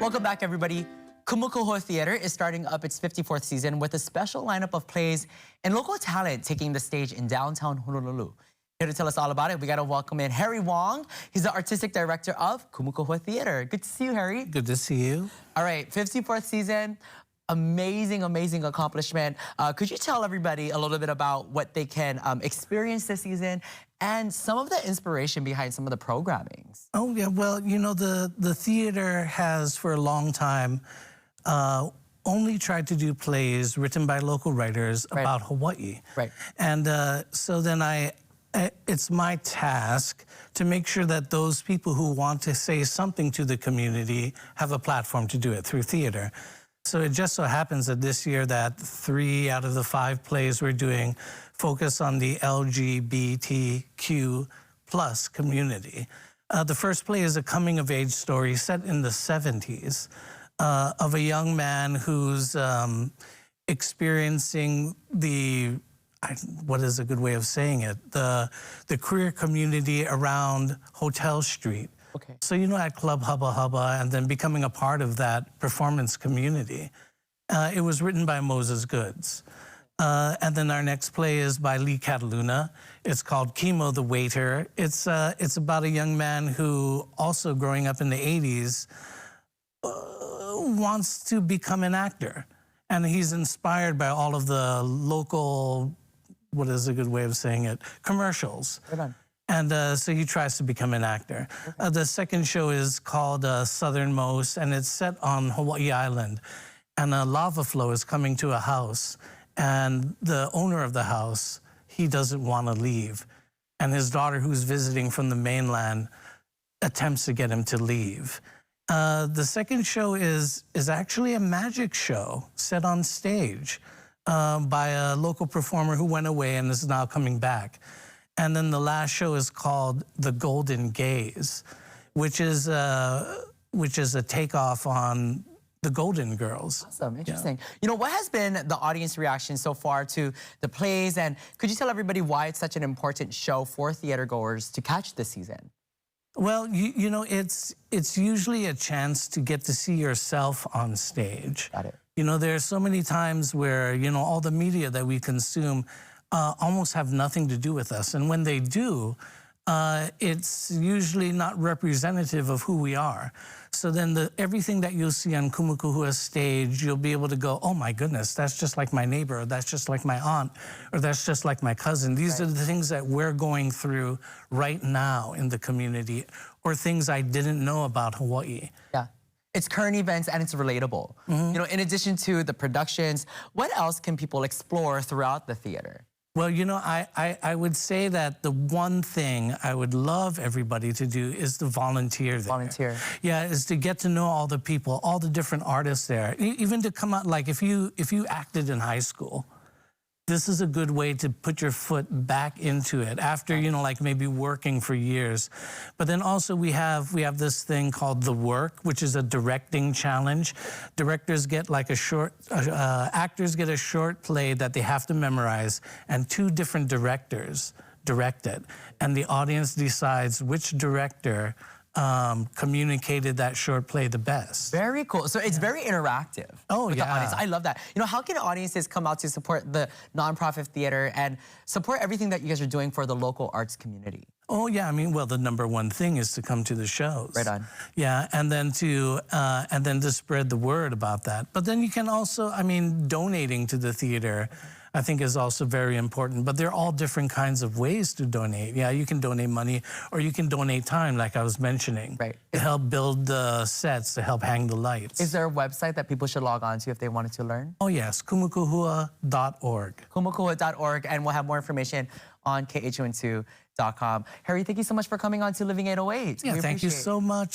Welcome back, everybody. Kumukuhua Theater is starting up its 54th season with a special lineup of plays and local talent taking the stage in downtown Honolulu. Here to tell us all about it, we got to welcome in Harry Wong. He's the artistic director of Kumukuhua Theater. Good to see you, Harry. Good to see you. All right, 54th season. Amazing, amazing accomplishment. Could you tell everybody a little bit about what they can experience this season and some of the inspiration behind some of the programmings? Oh, yeah. Well, you know, the theater has for a long time only tried to do plays written by local writers about Hawaii. Right. And so then it's my task to make sure that those people who want to say something to the community have a platform to do it through theater. So it just so happens that this year that 3 out of the 5 plays we're doing focus on the LGBTQ plus community. The first play is a coming-of-age story set in the 70s of a young man who's experiencing what is a good way of saying it? The queer community around Hotel Street. Okay. So, you know, at Club Hubba Hubba, and then becoming a part of that performance community. It was written by Moses Goods. And then our next play is by Lee Cataluna. It's called Chemo the Waiter. It's about a young man who, also growing up in the 80s, wants to become an actor. And he's inspired by all of the local, what is a good way of saying it, commercials. Right on. And so he tries to become an actor. The second show is called Southernmost, and it's set on Hawaii Island. And a lava flow is coming to a house, and the owner of the house, he doesn't want to leave. And his daughter, who's visiting from the mainland, attempts to get him to leave. The second show is actually a magic show set on stage by a local performer who went away and is now coming back. And then the last show is called The Golden Gaze, which is a takeoff on the Golden Girls. Awesome, interesting. Yeah. You know, what has been the audience reaction so far to the plays? And could you tell everybody why it's such an important show for theater goers to catch this season? Well, you know, it's usually a chance to get to see yourself on stage. Got it. You know, there are so many times where, you know, all the media that we consume almost have nothing to do with us. And when they do, it's usually not representative of who we are. So then everything that you'll see on Kumukuhua's stage, you'll be able to go, oh my goodness, that's just like my neighbor, or that's just like my aunt, or that's just like my cousin. These are the things that we're going through right now in the community, or things I didn't know about Hawaii. Yeah. It's current events and it's relatable. You know, in addition to the productions, what else can people explore throughout the theater? Well, you know, I would say that the one thing I would love everybody to do is to volunteer there. Volunteer. Yeah, is to get to know all the people, all the different artists there. Even to come out, like if you acted in high school, this is a good way to put your foot back into it after, you know, like maybe working for years. But then also we have this thing called The Work, which is a directing challenge. Directors get like actors get a short play that they have to memorize, and 2 different directors direct it. And the audience decides which director communicated that short play the best. Very cool. So it's very interactive. Oh, with yeah. the audience. I love that. You know, how can audiences come out to support the nonprofit theater and support everything that you guys are doing for the local arts community? Oh, yeah. I mean, well, the #1 thing is to come to the shows. Right on. Yeah, and then to spread the word about that. But then you can also, I mean, donating to the theater, I think, is also very important. But there are all different kinds of ways to donate. Yeah, you can donate money, or you can donate time, like I was mentioning. Right. To help build the sets, to help hang the lights. Is there a website that people should log on to if they wanted to learn? Oh, yes, kumukuhua.org. Kumukuhua.org, and we'll have more information on KHON2.com. Harry, thank you so much for coming on to Living 808. Yeah, thank you so much.